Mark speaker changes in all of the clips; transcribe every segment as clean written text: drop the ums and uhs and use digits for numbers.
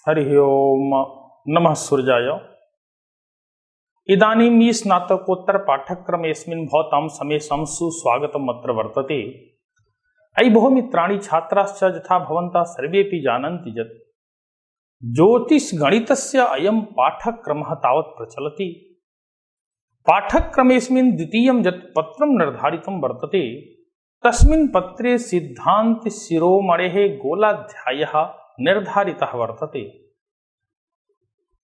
Speaker 1: हरि ओम नमः सूर्याय। इदानीं स्नातकोत्तर पाठ्यक्रमेऽस्मिन् भवतां समेषां सुस्वागतम् अत्र वर्तते। अयि भो मित्राणि छात्राश्च यथा भवन्तः सर्वेपि जानन्ति यत् ज्योतिषगणितस्य अयं पाठ्यक्रमः तावत् प्रचलति। पाठ्यक्रमेऽस्मिन् द्वितीयं यत् पत्रं निर्धारितं वर्तते तस्मिन् पत्रे सिद्धान्तशिरोमणेः गोलाध्यायः निर्धारितः वर्तते।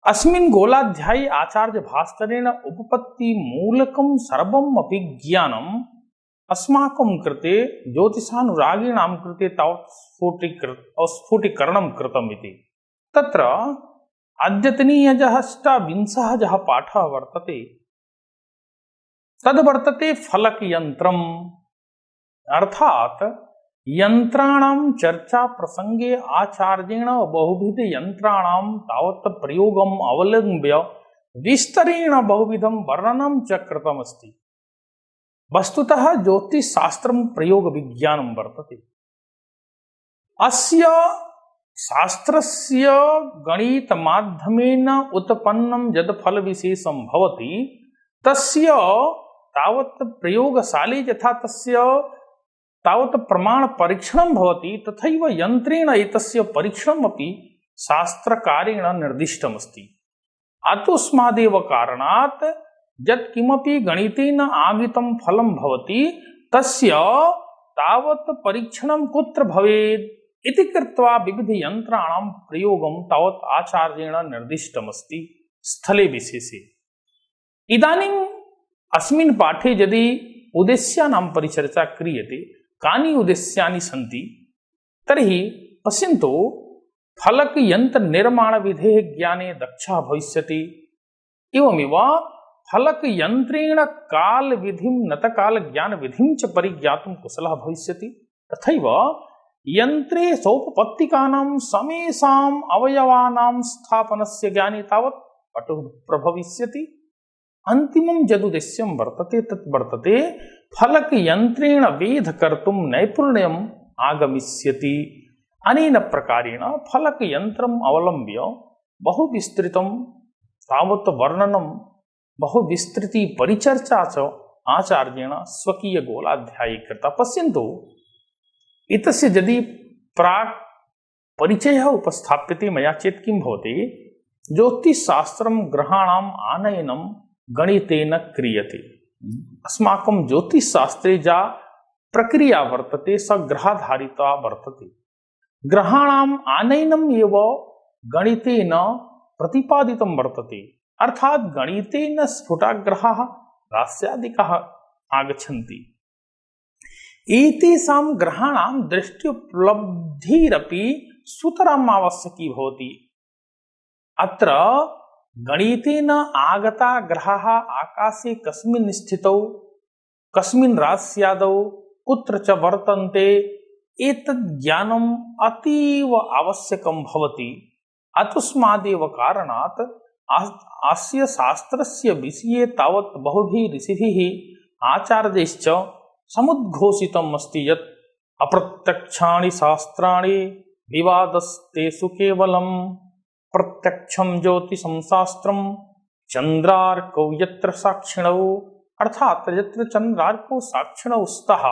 Speaker 1: अस्मिन् गोलाध्याये आचार्य भास्करेण उपपत्तिमूलकं सर्वम् अपि ज्ञानम् अस्माकं कृते ज्योतिषानुरागिणां कृते तावत् स्फुटीकरणं कृतम् इति। तत्र अद्यतनीयः अष्टाविंशः पाठः वर्तते तद् वर्तते फलकयन्त्रम्। अर्थात यंत्राणां चर्चा प्रसंगे आचार्येण बहुविध यंत्राणां तावत् प्रयोगम् अवलम्ब्य विस्तरेण बहुविधं वर्णनं च कृतमस्ति। वस्तुतः ज्योतिषशास्त्रं प्रयोगविज्ञानं वर्तते। अस्य शास्त्रस्य गणितमाध्यमेन उत्पन्नं यद् फलविशेषं भवति तस्य तावत् प्रयोगशाले यथा तस्य तावत् प्रमाण परीक्षणं भवति तथैव यंत्रेण एतस्य परीक्षणमपि शास्त्रकारेण निर्दिष्टमस्ति। अतस्मादेव कारणात् यत् किमपि गणितेन आगतं फलं भवति तस्य तावत् परीक्षणं कुत्र भवेत् इति कृत्वा विविध यंत्राणां प्रयोगं तावत् आचार्येण निर्दिष्टमस्ति स्थले विशेषे। इदानीम् अस्मिन् पाठे यदि उद्देश्यानां परिचर्चा क्रियते कानि उद्देश्यानि सन्ति तर्हि पश्यन्तु, फलकयन्त्रनिर्माणविधेः ज्ञाने दक्षः भविष्यति। एवमेव फलकयन्त्रेण कालविधिं नतकालज्ञानविधिं च परिज्ञातुं कुशलः भविष्यति। तथैव यन्त्रे सौपपत्तिकानां समेषाम् अवयवानां स्थापनस्य ज्ञाने तावत् पटुः प्रभविष्यति। अन्तिमं यदुद्देश्यं वर्तते तत् वर्तते फलकयन्त्रेण वेध कर्तुं नैपुण्यम् आगमिष्यति। अनेन प्रकारेण फलकयन्त्रम् अवलम्ब्य बहुविस्तृतं तावत् वर्णनं बहुविस्तृति परिचर्चा च आचार्येण स्वकीय गोलाध्याये कृता। पश्यन्तु, एतस्य यदि प्राक् परिचयः उपस्थाप्यते मया चेत् किं भवति, ज्योतिषशास्त्रं ग्रहाणाम् आनयनं गणितेन क्रियते। अस्माकं ज्योतिषशास्त्रे या प्रक्रिया वर्तते स ग्रहाधारिता वर्तते। ग्रहाणाम् आनयनम् एव गणितेन प्रतिपादितं वर्तते। अर्थात् गणितेन स्फुटाग्रहाः राश्यादिकाः आगच्छन्ति। एतेषां ग्रहाणां दृष्ट्युपलब्धिरपि सुतराम् आवश्यकी भवति। अत्र गणितेन आगता ग्रहाः आकाशे कस्मिन् स्थितौ, कस्मिन् राश्यादौ, कुत्र च वर्तन्ते एतद् ज्ञानम् अतीव आवश्यकं भवति। अतस्मादेव कारणात् अस्य शास्त्रस्य विषये तावत् बहुभिः ऋषिभिः आचार्यैश्च समुद्घोषितम् अस्ति यत् अप्रत्यक्षाणि शास्त्राणि विवादस्तेषु केवलम् प्रत्यक्षं ज्योतिषं शास्त्रं चंद्रार्कौ यत्र साक्षिणौ। अर्थात यत्र चंद्रार्कौ साक्षिणौ स्तः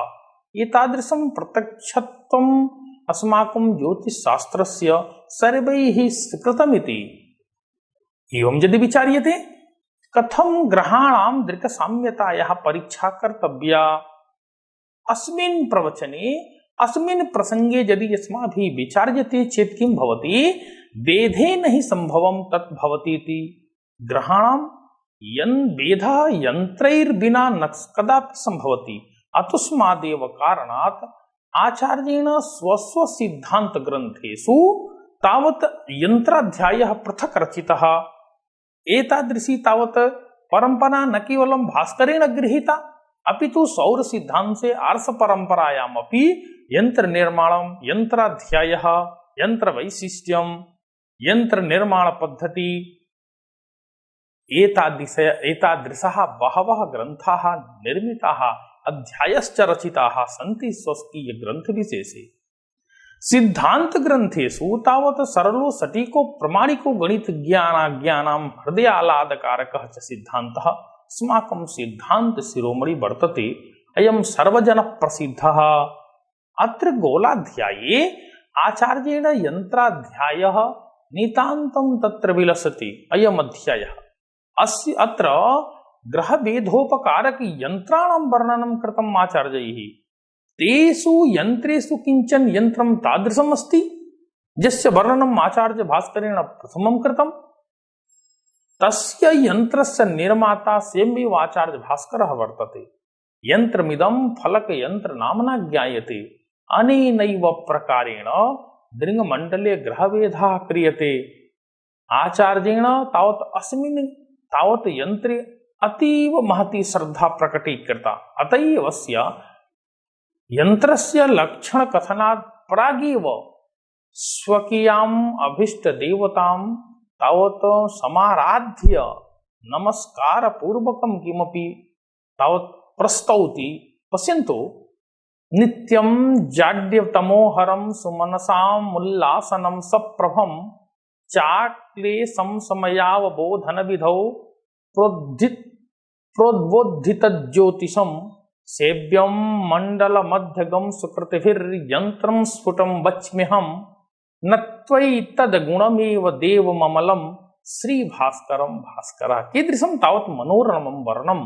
Speaker 1: एतादृशं प्रत्यक्षत्वम् अस्माकं ज्योतिषशास्त्रस्य सर्वैः स्वीकृतमिति। एवं यदि विचार्यते कथं ग्रहाणां दृक्साम्यतायाः परीक्षा कर्तव्या, अस्मिन् प्रवचने अस्मिन् प्रसंगे यदि अस्माभिः विचार्यते चेत् किं भवति, वेदेन हि संभवं तत् भवति इति। ग्रहाणां वेदः यन्त्रैर्विना न कदापि संभवति। अतस्मादेव कारणात् आचार्येण स्वस्वसिद्धान्तग्रन्थेषु तावत् यन्त्राध्यायः पृथक् रचितः। एतादृशी तावत् परम्परा न केवलं भास्करेण गृहीता अपितु सौरसिद्धान्ते आर्षपरम्परायामपि यन्त्रनिर्माणं, यन्त्राध्यायः, यन्त्रवैशिष्ट्यं, यन्त्रनिर्माणपद्धति एतादृशः बहवः ग्रन्थाः निर्मिताः, अध्यायश्च रचिताः सन्ति स्वकीयग्रन्थविशेषे। सिद्धांत ग्रंथेषु तावत् सरलो सटीको प्रमाणिको गणित ज्ञानाज्ञानां हृदयालादकारकः च सिद्धान्तः अस्माकं सिद्धांत शिरोमणि वर्तते। अयं सर्वजन प्रसिद्धः। अत्र गोलाध्याये आचार्येण यंत्राध्यायः नितान्तं तत्र विलसति। अयम् अध्यायः अस्य अत्र ग्रहभेदोपकारक यंत्राणां वर्णनं कृतम् आचार्यैः। तेषु यंत्रेषु किंचन यंत्रं तादृशम् अस्ति यस्य वर्णनम् आचार्य भास्करेण प्रथमं कृतम्। तस्य यंत्रस्य निर्माता स्वयमेव आचार्य भास्करः वर्तते। यंत्रमिदं फलक यंत्र नाम्ना ज्ञायते। अनेनैव प्रकारेण दृङ्मण्डले ग्रहभेदः क्रियते। आचार्येण तावत् अस्मिन् तावत् यंत्रे अतीव महती श्रद्धा प्रकटीकृता। अतएव अस्य यंत्रस्य लक्षण कथनात् प्रागेव स्वकीयाम् अभीष्ट देवतां तावत् समाराध्य नमस्कार पूर्वकं किमपि तावत् प्रस्तौति। पश्यन्तु, नित्यं जाड्यतमोहरं सुमनसाम् उल्लासनं सप्रभं चाक्लेशं समयावबोधन विधौ प्रोद्बोधितज्योतिषं सेव्यं मंडल मध्यगम सुकृतिभिर्यंत्रं स्फुटं वच्म्यहं न त्वयि तद्गुणमेव देवममलं श्री भास्करं भास्करः। कीदृशं तावत् मनोरमं वर्णनं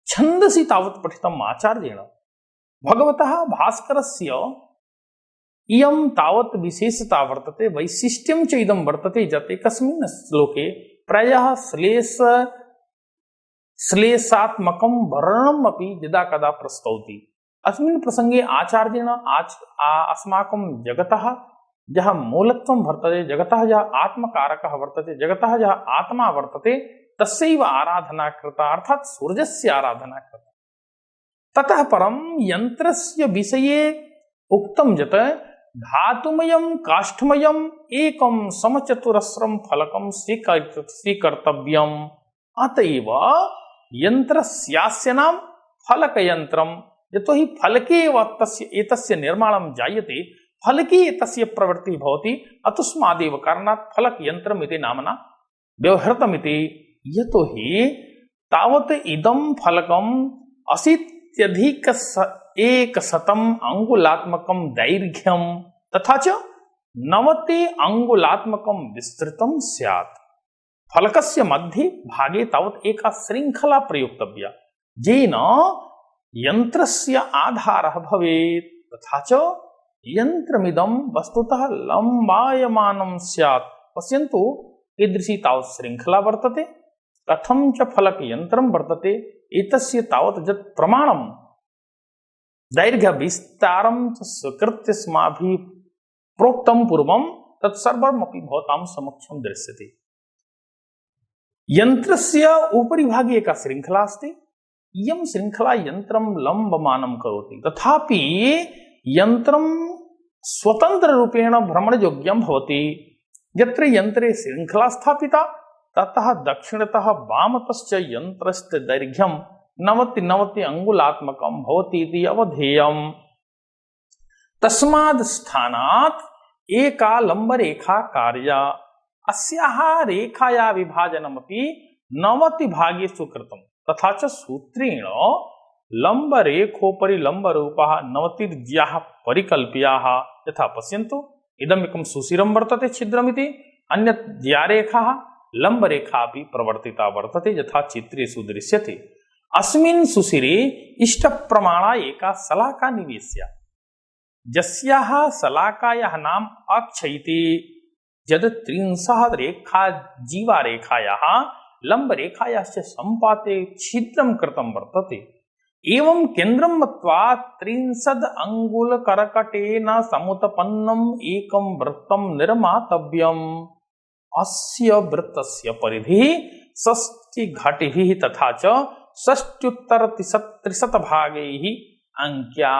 Speaker 1: छन्दसि तावत् पठितम् आचार्येण। भगवतः भास्करस्य इयं तावत् विशेषता वर्तते, वैशिष्ट्यं च इदं वर्तते यत् एकस्मिन् श्लोके प्रायः श्लेषात्मकं वर्णनम् अपि यदा कदा प्रस्तौति। अस्मिन् प्रसंगे आचार्येण अस्माकं जगतः यः मूलत्वं वर्तते, जगतः यः आत्मकारकः वर्तते, जगतः यः आत्मा वर्तते, तस्यैव आराधना कृता, अर्थात् सूर्यस्य आराधना कृता। ततः परं यन्त्रस्य विषये उक्तं यत् धातुमयं काष्ठमयम् एकं समचतुरस्रं फलकं स्वीकर्तव्यम्। अतएव यन्त्रस्यास्य नाम फलकयन्त्रम्। यतोहि फलके एव एतस्य निर्माणं जायते, फलके एतस्य प्रवृत्तिः भवति, अतस्मादेव कारणात् फलकयन्त्रम् इति नाम्ना व्यवहृतमिति। यतोहि तावत् इदं फलकम् 80+100 अंगुलात्मकं दैर्घ्यं तथा च 90 अंगुलात्मकं विस्तृतं स्यात्। फलकस्य मध्ये भागे तावत् एका श्रृंखला प्रयुक्तव्या, येन यन्त्रस्य आधारः भवेत्, तथा च यन्त्रमिदं वस्तुतः लम्बायमानं स्यात्। पश्यन्तु, कीदृशी तावत् श्रृंखला वर्तते, कथं च फलकयन्त्रं वर्तते, एतस्य तावत् यत् प्रमाणं दैर्घ्यविस्तारं च स्वीकृत्य अस्माभिः प्रोक्तं पूर्वं तत्सर्वमपि भवतां समक्षं दृश्यते। यन्त्रस्य उपरि भागे एका श्रृंखला अस्ति। इयं श्रृंखला यन्त्रं लम्बमानं करोति, तथापि यन्त्रं स्वतन्त्ररूपेण भ्रमणयोग्यं भवति। यत्र यन्त्रे श्रृंखला स्थापिता ततः दक्षिणतः वामतश्च यन्त्रस्य दैर्घ्यं 90 अंगुलात्मकं भवति इति अवधेयम्। तस्माद् स्थानात् एका लम्बरेखा कार्या। अस्याः रेखाया विभाजनमपि 90 भागेषु कृतं, तथा च सूत्रेण लम्बरेखोपरि लम्बरूपाः 90 परिकल्प्याः। यथा पश्यन्तु, इदमेकं सुशिरं वर्तते छिद्रमिति, अन्यत् द्यारेखाः लम्बरेखा अपि प्रवर्तिता वर्तते, यथा चित्रेषु दृश्यते। अस्मिन् सुशिरे इष्टप्रमाणा एका शलाका निवेश्या, यस्याः शलाकायाः नाम अक्ष इति। यद् 30 रेखा जीवारेखायाः लम्बरेखायाश्च सम्पाते छिद्रं कृतं वर्तते। एवं केन्द्रं मत्वा 30 अंगुलकर्कटेन समुत्पन्नम् एकं वृत्तं निर्मातव्यम्। अस्य वृत्तस्य परिधिः 60 घटिभिः तथा च 60-उत्तर-300 भागैः अंक्या।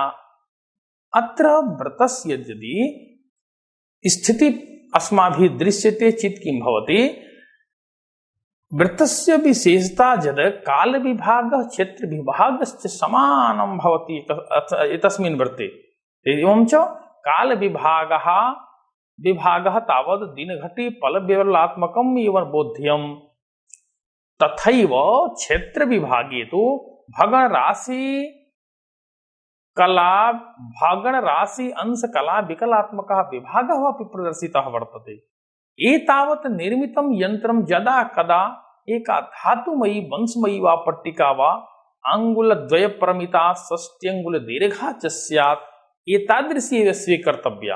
Speaker 1: अत्र वृत्तस्य यदि स्थिति अस्माभिः दृश्यते चेत् किं भवति, वृत्तस्य विशेषता यद् कालविभागः क्षेत्रविभागश्च समानं भवति एतस्मिन् वृत्ते। एवं च काल विभागः तावत् दिनघटी फल विवरणात्मकम् इव बोध्यम् तथैव क्षेत्र विभागे तो भगण राशि अंश कला विकलात्मकः विभागः अपि प्रदर्शितः वर्तते। एतावत् निर्मितं यन्त्रं यदा कदा एका धातुमयी वंशमयी वा पट्टिका वा अंगुलद्वयपरिमिता षष्ट्यंगुल दीर्घा च स्यात् एतादृशी एव स्वीकर्तव्या।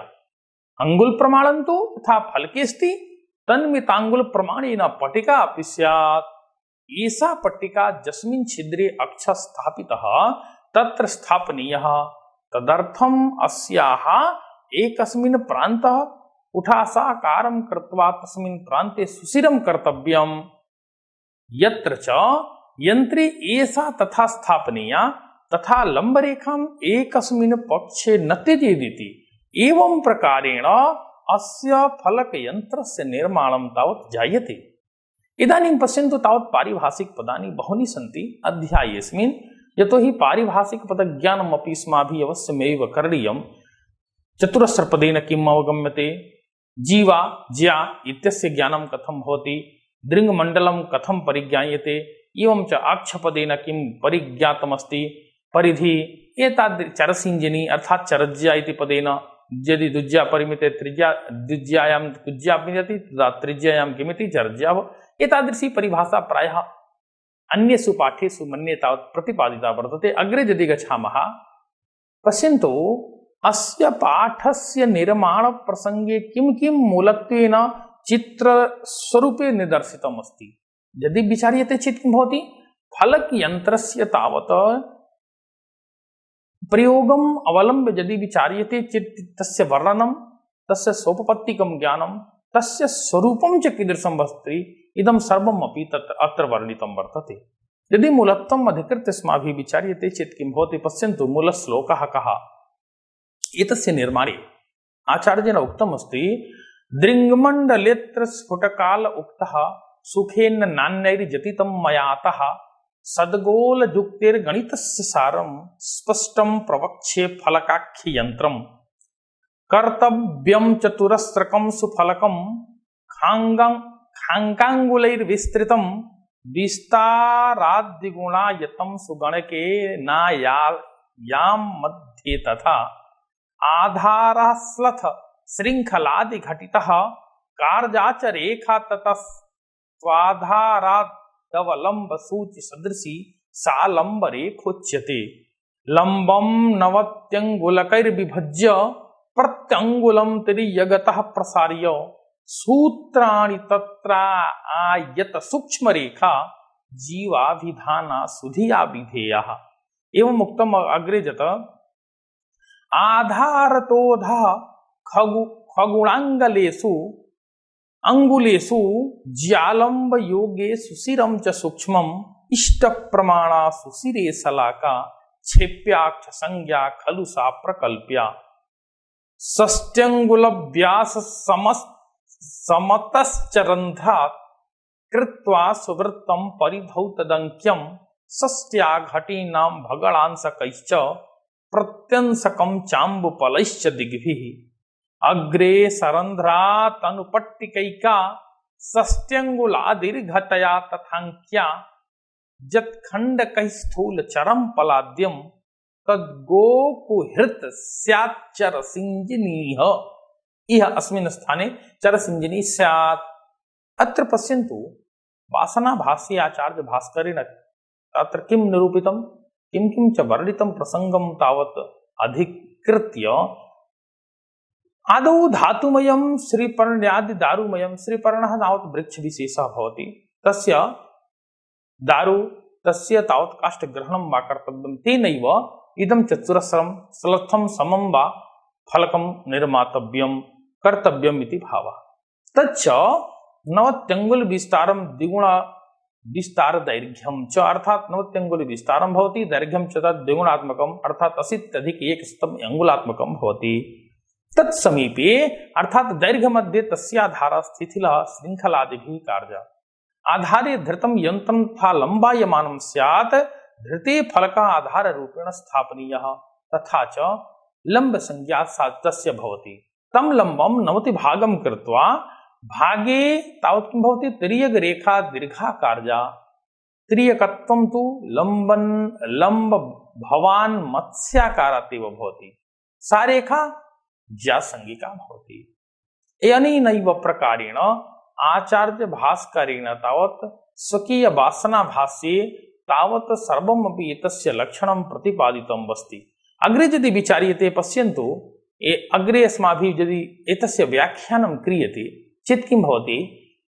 Speaker 1: अंगुल प्रमाणं तु यथा फलकेऽस्ति तन्मितांगुल प्रमाणेन पट्टिका अपि स्यात्। एषा पट्टिका यस्मिन् छिद्रे अक्षः स्थापितः तत्र स्थापनीयः। तदर्थम् अस्याः एकस्मिन् प्रान्तः कुठासाकारं कृत्वा तस्मिन् प्रान्ते सुशिरं कर्तव्यम्। यत्र च यन्त्रे एषा तथा स्थापनीया तथा लम्बरेखाम् एकस्मिन् पक्षे न त्यजेदिति। एवं प्रकारेण अस्य फलकयन्त्रस्य निर्माणं तावत् जायते। इदानीं पश्यन्तु तावत् पारिभाषिक पदानि बहूनि सन्ति अध्यायेऽस्मिन्। यतोहि पारिभाषिक पदज्ञानम् अपि अस्माभिः अवश्यमेव करणीयम्। चतुरस्रपदेन किम् अवगम्यते, जीवा ज्या इत्यस्य ज्ञानं कथं भवति, दृङ्मण्डलं कथं परिज्ञायते, एवं च आक्षपदेन किं परिज्ञातमस्ति, परिधि एतादृश चरसिञ्जनी अर्थात् चरज्या इति पदेन यदि द्विज्या परिमिते त्रिज्या द्विज्यायां त्रिज्या मिलति तदा त्रिज्यायां किमिति चरज्या। एतादृशी परिभाषा प्रायः अन्येषु पाठेषु मन्ये तावत् प्रतिपादिता वर्तते। अग्रे यदि गच्छामः पश्यन्तु अस्य पाठस्य निर्माण प्रसंगे किं किं मूलत्वेन चित्रस्वरूपे निदर्शितम् अस्ति यदि विचार्यते चेत् किं भवति। फलकयन्त्रस्य तावत् प्रयोगम् अवलम्ब्य यदि विचार्यते चेत् तस्य वर्णनं, तस्य सोपपत्तिकं ज्ञानं, तस्य स्वरूपं च कीदृशम् अस्ति इदं सर्वम् अपि तत्र अत्र वर्णितं वर्तते। यदि मूलत्वम् अधिकृत्य अस्माभिः विचार्यते चेत् किं भवति। पश्यन्तु मूलश्लोकः कः। एतस्य निर्माणे आचार्येण उक्तमस्ति दृङ्मण्डलेऽत्र स्फुटकाल उक्तः सुखेन नान्यैर्जतितं मयातः सद्गोलयुक्तेर्गणितस्य सारं स्पष्टं प्रवक्ष्ये फलकाख्ययन्त्रम् कर्तव्यं चतुरस्रकं सुफलकं खाङ्काङ्गुलैर्विस्तृतं विस्ताराद्विगुणायतं सुगणके नायां मध्ये तथा आधारस्लथ श्रृंखलादि घटितः कार्याच रेखा ततः स्वाधारादवलम्ब सूचि सदृशी सा लंब रेखोच्यते। लंबम नवत्यंगुलकैर्विभज्य प्रत्यंगुलम त्रियगतः प्रसार्य सूत्राणि तत्र आयत सूक्ष्म रेखा जीवाभिधाना सुधिया विधेयः। एवं उक्तम अग्रे जत आधारतोधा खगुणांगलेषु अंगुलेषु ज्यालंब योगे सुशिरं च सूक्ष्मं इष्ट प्रमाणा सुशिरे शलाका क्षेप्याक्ष संज्ञा खलु सा प्रकल्प्या षष्ट्यंगुल व्यास समतश्चरन्ध्रात् कृत्वा सुवृत्तं परिधौ तदंक्यं षष्ट्या घटीनां भगणांशकैश्च प्रत्यंशकं चाम्बुफलैश्च दिग्भिः अग्रे सरन्ध्रात् अनुपट्टिकैका षष्ट्यंगुलादीर्घतया तथांक्या यत्खण्डकैः स्थूलचरं पलाद्यं तद्गोकुहृत स्यात् चरसिञ्जिनीः। इह अस्मिन् स्थाने चरसिञ्जिनी स्यात्। अत्र पश्यन्तु वासनाभाष्ये आचार्य भास्करेण अत्र किं निरूपितं किं किं च वर्णितं प्रसंगं तावत् अधिकृत्य आदौ धातुमयं श्रीपर्ण्यादि दारुमयं श्रीपर्णः तावत् वृक्षविशेषः भवति तस्य दारु तस्य तावत् काष्ठग्रहणं वा कर्तव्यं तेनैव इदं चतुरस्रं स्लथं समं वा फलकं निर्मातव्यं कर्तव्यम् इति भावः। तच्च नवत्यंगुल विस्तारं द्विगुण विस्तार दैर्घ्यं च अर्थात् नवत्यंगुल विस्तारं भवति दैर्घ्यं च तद् द्विगुणात्मकम् अर्थात् 80+1 अंगुलात्मकं भवति। तत्समीपे अर्थात दैर्घ्य मध्ये तस्याधार स्थितिलः श्रृंखलादिभिः कार्य आधारे धृतं यन्त्रं तथा लम्बायमानं स्यात् धृते फलकः आधार रूपेण स्थापनीयः तथा च लंब संज्ञा तस्य भवति। तम लंबम नवति भागम कृत्वा भागे तावत् किं भवति तिर्यक रेखा दीर्घाकारजा तिर्यकत्वं तु लंबन लंब भवान मत्स्याकारातेव भवति। सा रेखा ज्यासंज्ञिका भवति। अनेनैव प्रकारेण आचार्य भास्करेण तावत् स्वकीय वासना भाष्ये तावत् सर्वमपि एतस्य लक्षणं प्रतिपादितम् अस्ति। अग्रे यदि विचार्यते पश्यन्तु अग्रे अस्माभिः यदि एतस्य व्याख्यानं क्रियते चेत् किं भवति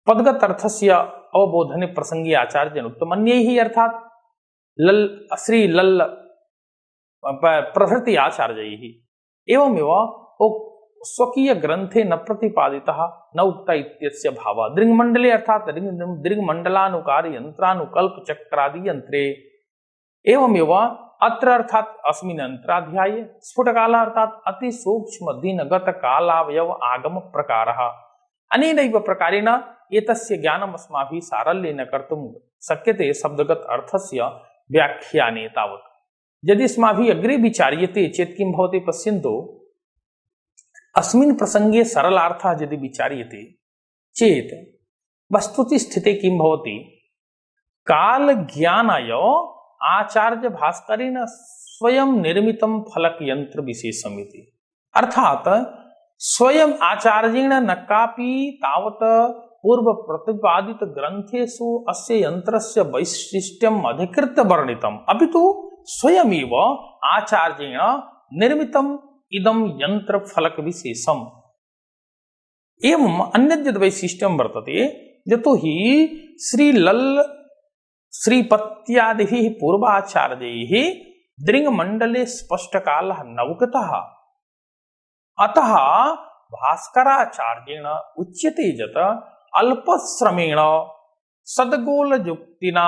Speaker 1: पदगत अर्थस्य अवबोधने प्रसंगे आचार्येण उक्तम् अन्यैः अर्थात् श्री लल्ल प्रभृति आचार्यैः एवमेव स्वकीय ग्रंथे न प्रतिपादितः न उक्ता इत्यस्य भावः। दृङ्मण्डले अर्थात् दृङ्मण्डलानुकार यन्त्रानुकल्प चक्रादि यन्त्रे एवमेव अत्र अर्थात् अस्मिन् यन्त्राध्याये स्फुटकालः अर्थात् अति सूक्ष्म दिनगत कालावयव आगम प्रकारः। अनेनैव प्रकारेण एतस्य ज्ञानम् अस्माभिः सारल्येन कर्तुं शक्यते शब्दगत अर्थस्य व्याख्याने तावत्। यदि अस्माभिः अग्रे विचार्यते चेत् किं भवति पश्यन्तु अस्मिन् प्रसंगे सरलार्थः यदि विचार्यते चेत् वस्तुतः स्थिते किं भवति काल ज्ञानाय आचार्य भास्करेण स्वयं निर्मितं फलक यंत्र विशेषम् इति। अर्थात स्वयं आचार्येण न कापि तावत् पूर्व प्रतिपादित ग्रंथेषु अस्य यंत्रस्य वैशिष्ट्यम् अधिकृत्य वर्णितम् अपितु स्वयमेव आचार्येण निर्मितम् इदं यंत्र फलक विशेषम्। एवं अन्यद् यद् वैशिष्ट्यं वर्तते यतोहि श्रीपत्यादिभिः पूर्वाचार्यैः दृङ्मण्डले स्पष्टकालः न उक्तः अतः भास्कराचार्येण उच्यते यत् अल्पश्रमेण सद्गोलयुक्तिना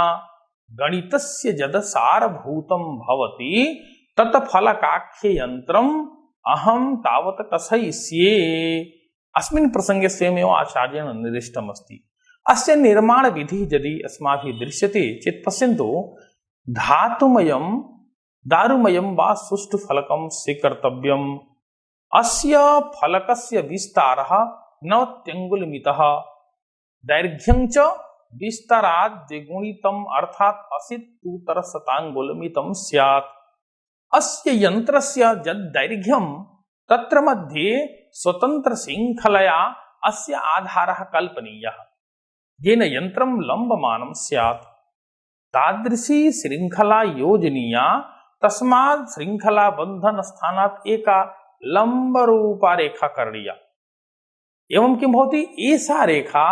Speaker 1: गणितस्य यद् सारभूतं भवति तत् फलकाख्य यन्त्रम् अहं तावत् कथयिष्ये। अस्मिन् प्रसंगे स्वयमेव आचार्येण निर्दिष्टम् अस्ति। अस्य निर्माण विधि यदि अस्माभिः दृश्यते चेत् पश्यन्तु धातुमयं दारुमयं वा सुष्ठुफलकं स्वीकर्तव्यम्। अस्य फलकस्य विस्तारः 90 अङ्गुलमितः दैर्घ्यं च विस्तारात् द्विगुणितम् अर्थात् 80-शताङ्गुलमितं स्यात्। अस्य यन्त्रस्य यद् दैर्घ्यं तत्र मध्ये स्वतन्त्र शृङ्खलया अस्य आधारः कल्पनीयः येन यन्त्रं लम्बमानं स्यात्। तादृशी शृङ्खला योजनीया तस्मात् शृङ्खला बन्धन स्थानात् एका लम्बरूपा रेखा करणीया। एवं किं भवति एषा रेखा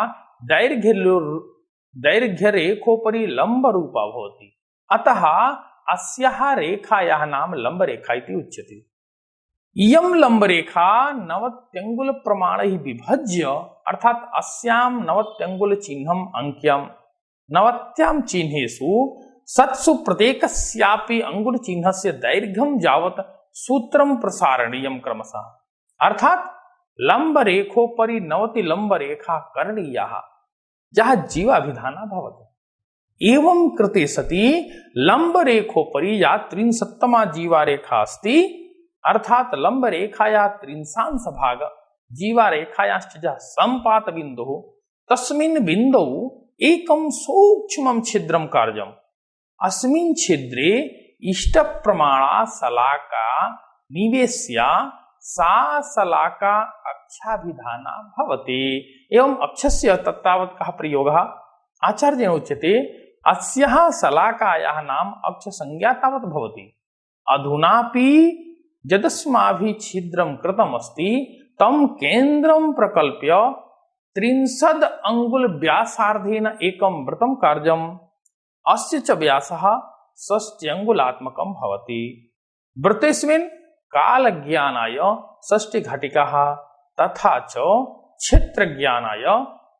Speaker 1: दैर्घ्यरेखोपरि लम्बरूपा भवति अतः अस्याः रेखायाः नाम लम्बरेखा इति उच्यते। इयं लम्बरेखा 90 अङ्गुलप्रमाणैः विभज्य अर्थात् अस्यां 90 अङ्गुलचिह्नम् अंक्यम् 90 चिह्नेषु सत्सु प्रत्येकस्यापि अङ्गुलचिह्नस्य दैर्घ्यं यावत् सूत्रं प्रसारणीयं क्रमशः अर्थात् लम्बरेखोपरि 90 लम्बरेखा करणीयाः यः जीवाभिधाना भवति। एवं कृते सति लम्बरेखोपरि या 63तमा जीवारेखा अस्ति अर्थात् लम्बरेखाया 30 भाग जीवारेखायाश्च यः सम्पातबिन्दुः तस्मिन् बिन्दौ एकं सूक्ष्मं छिद्रं कार्यम्। अस्मिन् छिद्रे इष्टप्रमाणा शलाका निवेश्य सा शलाका अक्षाभिधाना भवति। एवं अक्षस्य तत्तावत् कः प्रयोगः आचार्येण उच्यते अस्याः शलाकायाः नाम अक्षसंज्ञा तावत् भवति। अधुनापि यदस्माभिः छिद्रं कृतमस्ति तं केन्द्रं प्रकल्प्य 30 अङ्गुल व्यासार्धेन एकं वृत्तं कार्यम्। अस्य च व्यासः 6 अङ्गुलात्मकं भवति। वृत्तेस्मिन् कालज्ञानाय 6 घटिकाः तथा च क्षेत्रज्ञानाय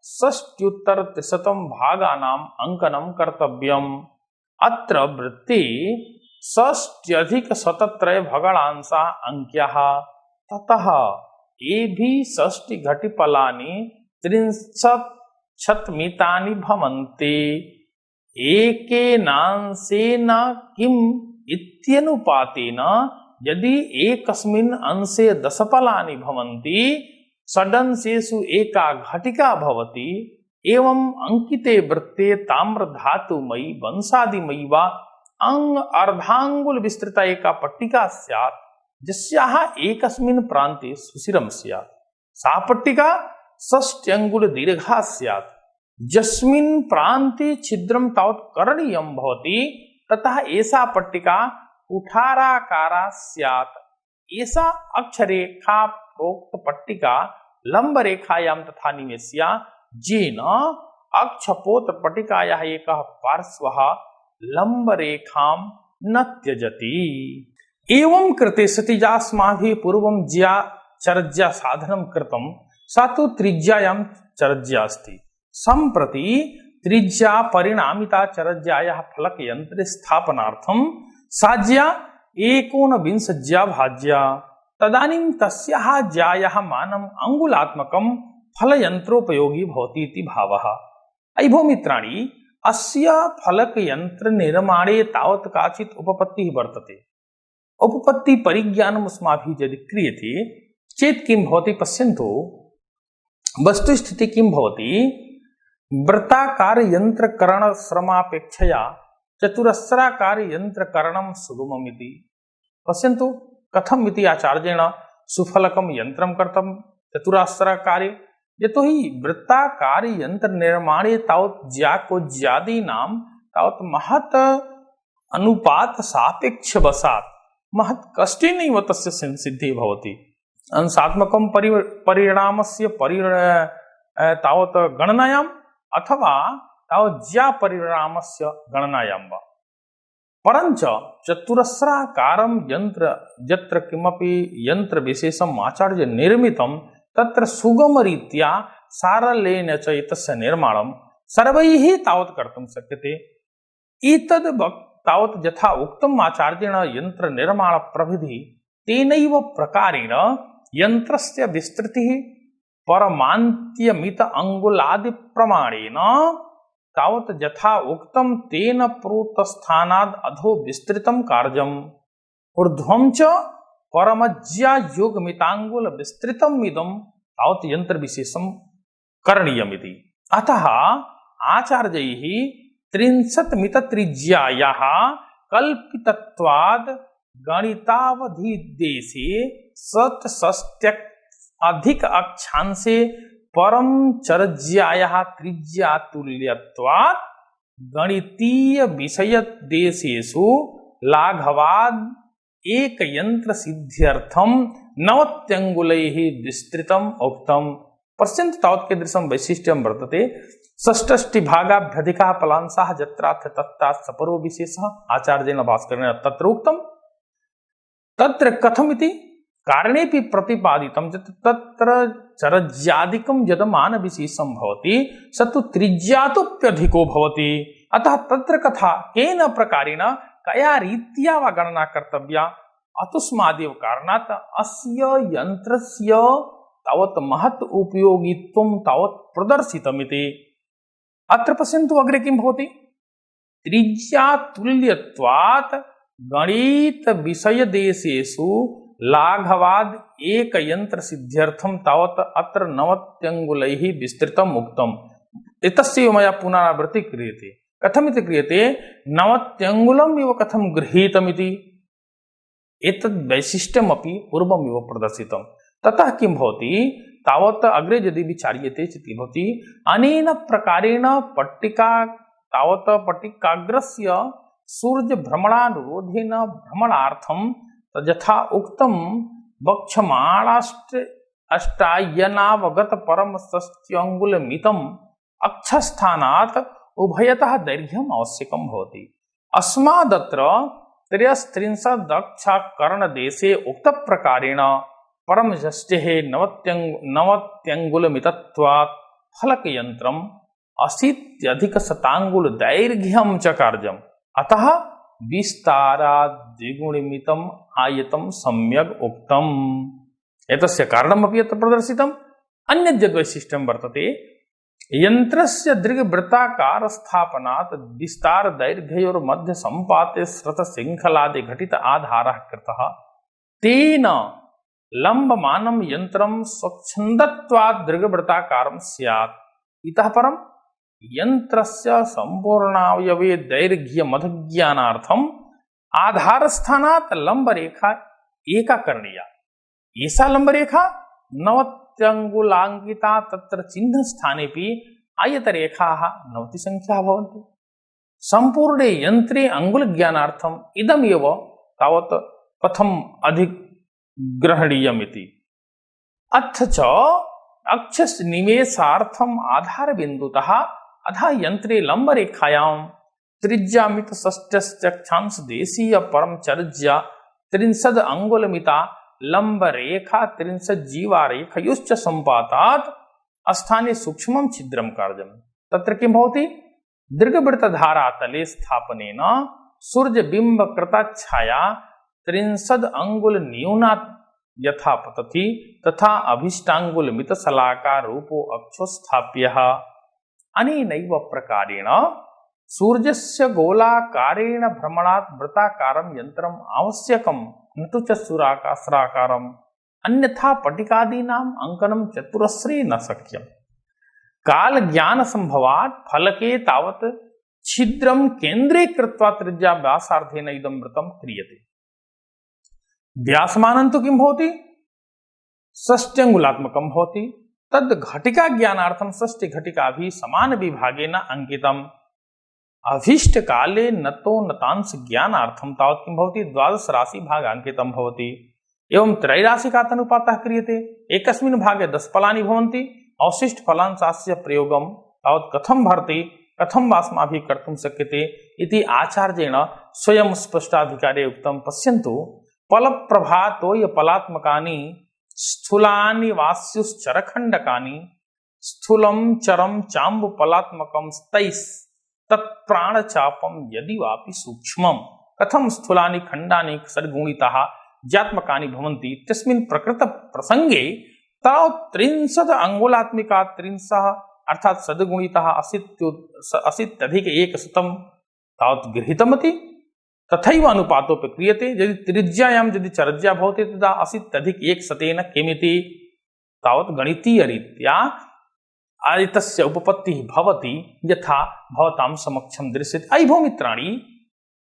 Speaker 1: 60-300 भागानाम् अंकनं कर्तव्यम्। अत्र वृत्ते 60-173 भगणांशाः अंक्याः ततः एभिः 60 घटिफलानि 30 मितानि भवन्ति। एकेनांशेन किम् इत्यनुपातेन यदि एकस्मिन् अंशे 10 फलानि भवन्ति षडंशेषु एका घटिका भवति एवं अंकिते वृत्ते ताम्र धातुमयी वंशादिमयी वा अंग अर्धांगुल विस्तृता एका पट्टिका स्यात् यस्याः एकस्मिन् प्रान्ते सुशिरं स्यात् सा पट्टिका 6 अंगुल दीर्घा स्यात् यस्मिन् प्रान्ते छिद्रं तावत् करणीयं भवति ततः एषा पट्टिका कुठाराकारा स्यात् एषा अक्षरेखा प्रोक्त पट्टिका लंब रेखायां तथा निवेश्या जेन अक्षपोत पट्टिकायाः एकः पार्श्वः लंब रेखां न त्यजति। एवं कृते सति यास्माभिः पूर्वं ज्या चर्या साधनं कृतं सा तु त्रिज्यायां चर्या अस्ति। सम्प्रति त्रिज्या परिणामिता चर्यायाः फलकयन्त्रे स्थापनार्थं साज्या 19 भाज्या तदानीं तस्याः ज्यायाः मानम् अंगुलात्मकं फलयन्त्रोपयोगी भवति इति भावः। अयि भो मित्राणि, अस्य फलकयन्त्र निर्माणे तावत् काचित् उपपत्तिः वर्तते। उपपत्ति परिज्ञानम् अस्माभिः यदि क्रियते चेत् किं भवति पश्यन्तु। वस्तुस्थितिः किं भवति, वृत्ताकार यन्त्रकरण श्रमापेक्षया चतुरस्राकार यन्त्रकरणं सुगममिति। पश्यन्तु कथम् इति आचार्येण सुफलकं यन्त्रं कृतं चतुरस्राकारे। यतोहि वृत्ताकार यन्त्र निर्माणे तावत् ज्याको ज्यादीनां तावत् महत् अनुपात सापेक्ष वशात् महत् कष्टेनैव तस्य सिद्धिः भवति। अंशात्मकं परिणामस्य तावत् गणनायाम् अथवा तावत् ज्या परिणामस्य गणनायां वा। परञ्च चतुरस्राकारं यन्त्र यत्र किमपि यन्त्रविशेषम् आचार्य निर्मितं तत्र सुगमरीत्या सारल्येन च एतस्य निर्माणं सर्वैः तावत् कर्तुं शक्यते। एतद् तावत् यथा उक्तम् आचार्येण यन्त्रनिर्माण प्रविधि तेनैव प्रकारेण यन्त्रस्य विस्तृतिः परमान्त्यमित अंगुलादि प्रमाणेन तावत् यथा उक्तं तेन प्रोतस्थानाद् अधो विस्तृतं कार्यम् ऊर्ध्वं च परमज्या युगमितांगुल विस्तृतम् इदं तावत् यंत्र विशेषं करणीयमिति। अतः आचार्यैः 30 मित त्रिज्यायाः कल्पितत्वाद् गणितावधिदेशे 67 अधिक अक्षांशे परम चर्यायाः त्रिज्या तुल्यत्वात् गणितीय विषय देशेषु लाघवाद एक यंत्र सिद्ध्यर्थम 90 अंगुलैः विस्तृतम् उक्तम्। पश्यन्तु तावत् कीदृशं वैशिष्ट्यं वर्तते। षष्ठी भागाभ्यधिकाः फलांशाः यत्रार्थ तत्तात् सपरो विशेषः आचार्येण भास्करेण तत्र उक्तम्। तत्र कथमिति कारणेपि प्रतिपादितं यत् तत्र चरज्यादिकं यद् मानविशेषं भवति स तु त्रिज्यातोऽप्यधिको भवति। अतः तत्र कथा केन प्रकारेण कया रीत्या वा गणना कर्तव्या अतस्मादेव कारणात् अस्य यन्त्रस्य तावत् महत् उपयोगित्वं तावत् प्रदर्शितमिति। अत्र पश्यन्तु अग्रे किं भवति। त्रिज्यातुल्यत्वात् गणित विषय देशेषु लाघवाद एक यंत्र सिद्ध्यर्थम तावत् अत्र 90 अंगुलैः विस्तृतम् उक्तम्। एतस्य मया पुनरावृत्तिः क्रियते। कथमिति क्रियते, 90 अंगुलम् इव कथं गृहीतमिति एतद् वैशिष्ट्यमपि पूर्वमिव प्रदर्शितं। ततः किं भवति, तावत् अग्रे यदि विचार्यते चेत् भवति अनेन प्रकारेण पट्टिका तावत् पट्टिकाग्रस्य सूर्यभ्रमणानुरोधेन भ्रमणार्थं यथा उक्तं अष्टायनावगत परम 6 अंगुलमितम् अक्षस्थानात् उभयतः दैर्घ्यम् आवश्यकं भवति। अस्मादत्र 33 अक्षकरणदेशे उक्तप्रकारेण परमषष्ठेः 90 अंगुलमितत्वात् फलकयन्त्रम् 80 दैर्घ्यं च कार्यम्। अतः विस्तारात् द्विगुणिमितम् आयतं सम्यग् उक्तम्। एतस्य कारणमपि अत्र प्रदर्शितम्। अन्यत् यद्वैशिष्ट्यं वर्तते, यन्त्रस्य दीर्घवृत्ताकार स्थापनात् विस्तार दैर्घ्योर्मध्ये सम्पाते श्रत शृङ्खलादि घटित आधारः कृतः तेन लंबमानं यंत्रम स्वच्छंदत्वात् दीर्घवृत्ताकारं स्यात्। इतः परं यंत्रस्य संपूर्णावयवे दैर्घ्यमधिज्ञानार्थम आधारस्थानात् लंबरेखा एका करणीया। एषा लंबरेखा 90 तत्र चिह्न स्थानेपि आयतरेखाः 90 संख्याः भवन्ति। संपूर्णे यंत्रे अंगुलज्ञानार्थम इदमेव तावत् कथम अधिग्रहणीयमिति। अथ च अक्षनिमेषार्थम आधार बिंदुतः अधः यंत्रे लंबरेखायां त्रिज्यामित षष्ठ्यक्षांश देशीय परमचर्या 30 अंगुलमिता लंबरेखा 30 जीवारेखयोश्च संपातात् स्थाने सूक्ष्मं छिद्रं कार्यं। तत्र किं भवति? दीर्घवृत्तधारा तले स्थापनेन सूर्यबिंबकृता 30 अंगुल न्यूना यथा पतति तथा अभीष्टांगुलमित शलाकार रूपो अक्षो स्थाप्यः। अनेनैव प्रकारेण सूर्यस्य गोलाकारेण भ्रमणात् वृत्ताकारं यन्त्रम् आवश्यकं, न तु चतुराकाराकारम्, अन्यथा पट्टिकादीनाम् अंकनं चतुरस्रे न शक्यम्। काल ज्ञान संभवात् फलके तावत् छिद्रं केन्द्रे कृत्वा त्रिज्या व्यासार्थेन इदं वृत्तं क्रियते। व्यासमानं तु किं भवति? षष्ट्यंगुलात्मकं भवति। तद् घटिका ज्ञानार्थं षष्टिघटिकाभिः समान विभागेन अंकितम्। अभीष्ट काले नतो नतांश ज्ञानार्थं तावत् किं भवति? 12 राशि भागांकितं भवति। एवं त्रैराशिकात् अनुपातः क्रियते। एकस्मिन् भागे 10 फलानि भवन्ति। अवशिष्ट फलांशस्य प्रयोगं तावत् कथं भवति, कथं वास्माभिः कर्तुं शक्यते इति आचार्येण स्वयं स्पष्टाधिकारे उक्तं। पश्यन्तु, फलप्रभातोय फलात्मकानि स्थूलानि वास्युश्चरखण्डकानि स्थूलं चरं चाम्बुफलात्मकं स्तैस् तत्प्राणचापं यदि वापि सूक्ष्मं। कथं स्थूलानि खण्डानि षड्गुणिताः ज्ञात्मकानि भवन्ति इत्यस्मिन् प्रकृत प्रसंगे तावत् 30 अंगुलात्मिका 30 अर्थात सद्गुणितः 80+100 तावत् गृहीतमति। तथैव अनुपातोपि क्रियते। यदि त्रिज्यायां यदि चर्या भवति तदा 80+100 किमिति तावत् गणितीयरीत्या आयतस्य उपपत्तिः भवति, यथा भवतां समक्षं दृश्यते। अयि भो मित्राणि,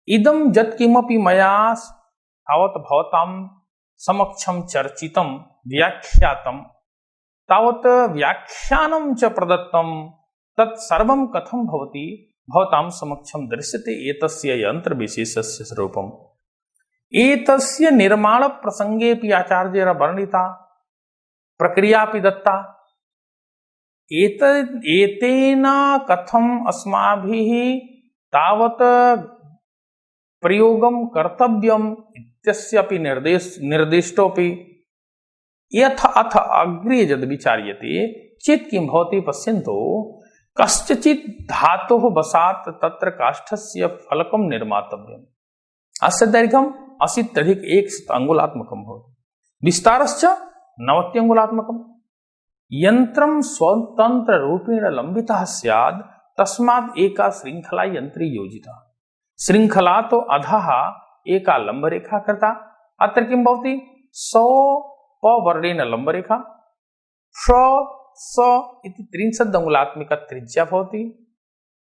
Speaker 1: इदं यत्किमपि मया तावत् भवतां समक्षं चर्चितं व्याख्यातं तावत् व्याख्यानं च प्रदत्तं तत् सर्वं कथं भवति भवतां समक्षं दृश्यते। एतस्य यन्त्रविशेषस्य स्वरूपम् एतस्य निर्माण प्रसंगेपि आचार्येण वर्णिता, प्रक्रियापि दत्ता। एतेन कथम् अस्माभिः तावत् प्रयोगं कर्तव्यम् इत्यस्यापि निर्दिष्टोऽपि। यथ अथ अग्रे यद् विचार्यते चेत् किं भवति? पश्यन्तु, कस्यचित् धातोः वशात् तत्र काष्ठस्य फलकं निर्मातव्यम्। अस्य दैर्घ्यम् 80+100 अंगुलात्मकं भवति। विस्तारश्च 90 अंगुलात्मकम्। यन्त्रं स्वतन्त्ररूपेण लम्बितः स्यात्, तस्मात् एका श्रृंखला यन्त्रे योजिता। श्रृंखला तो अधः एका लंबरेखा कृता। अत्र किं भवति? स प वर्णेन लंबरेखा, ष स इति 30 अंगुलात्मिका त्रिज्या भवति,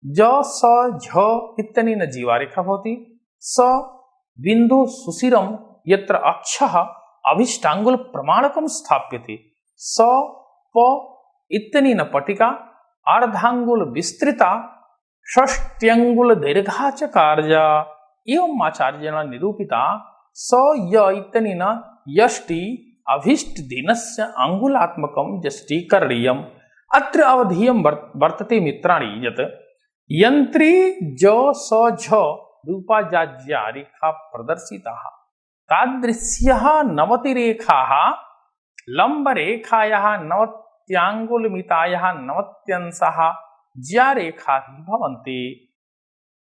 Speaker 1: ज स झ इत्यनेन जीवारेखा भवति, स बिंदु सुशिरं यत्र अक्षः अभिष्टांगुल प्रमाणकं स्थाप्यते, स प इत्यनेन पट्टिका अर्धांगुल विस्तृता षष्ट्यंगुल दीर्घा च कार्या। एवं आचार्येण निरूपिता। स य इत्यनेन यष्टि अभीष्ट दिनस्य अंगुलात्मकं यष्टि करणीयम्। अत्र अवधेयं वर्तते मित्राणि यत् यन्त्रे ज स झ रूपाजाज्या रेखा प्रदर्शिताः। तादृश्यः 90 रेखाः लम्बरेखायाः 90 90 ज्या भवन्ति।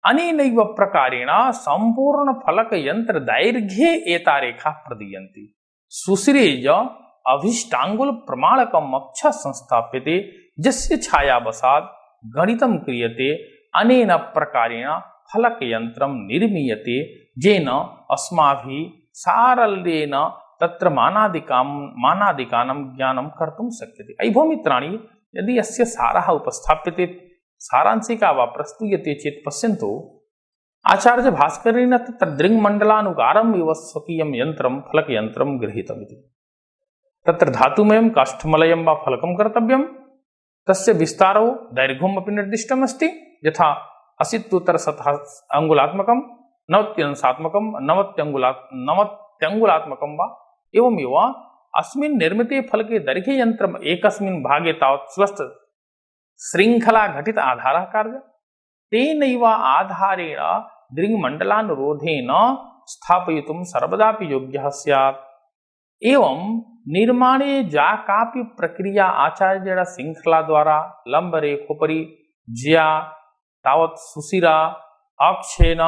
Speaker 1: अनेनैव प्रकारेण संपूर्ण फलक यंत्र दैर्घ्ये एता रेखा प्रदीयन्ति। सुशिरे च अभिष्टांगुल प्रमाणकम् अक्षः संस्थाप्यते, यस्य छायावशात् गणितं क्रियते। अनेन प्रकारेण फलक यंत्रं निर्मीयते, येन अस्माभिः सारल्येन तत्र मानादिकानां ज्ञानं कर्तुं शक्यते। अयि भो मित्राणि, यदि अस्य सारः उपस्थाप्यते, सारांशिका वा प्रस्तूयते चेत् पश्यन्तु, आचार्य भास्करेण तत्र दृङ्मण्डलानुगारम् इव स्वकीयं यन्त्रं फलकयन्त्रं गृहीतमिति। तत्र धातुमयं काष्ठमलयं वा फलकं कर्तव्यं, तस्य विस्तारो दैर्घ्यमपि निर्दिष्टमस्ति, यथा 80 अङ्गुलात्मकं 90 वा। एवमेव अस्मिन् निर्मिते फलके दैर्घ्य यन्त्रम् एकस्मिन् भागे तावत् स्वस्थ श्रृङ्खला घटित आधारः कार्यः, तेनैव आधारेण दृङ्मण्डलानुरोधेन स्थापयितुं सर्वदापि योग्यः स्यात्। एवं निर्माणे या कापि प्रक्रिया आचार्येण श्रृङ्खला द्वारा लम्बरेखोपरि ज्या तावत् सुशिरा अक्षेण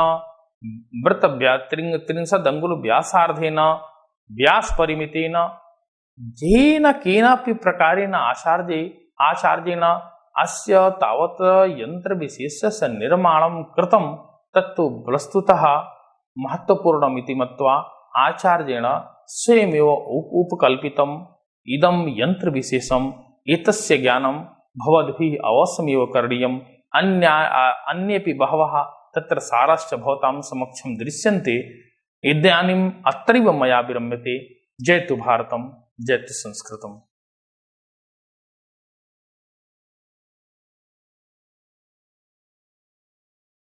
Speaker 1: वृत्तव्यास 30 व्यासार्धेन व्यासपरिमितेन येन केनापि प्रकारेण आचार्येण अस्य तावत् यन्त्रविशेषस्य निर्माणं कृतं, तत्तु वस्तुतः महत्त्वपूर्णमिति मत्वा आचार्येण स्वयमेव उपकल्पितम् इदं यन्त्रविशेषम्, एतस्य ज्ञानं भवद्भिः अवश्यमेव करणीयम्। अन्येपि बहवः तत्र साराश्च भवतां समक्षं दृश्यन्ते। इदानीम् अत्रैव मया विरम्यते। जयतु भारतं, जयतु संस्कृतम्।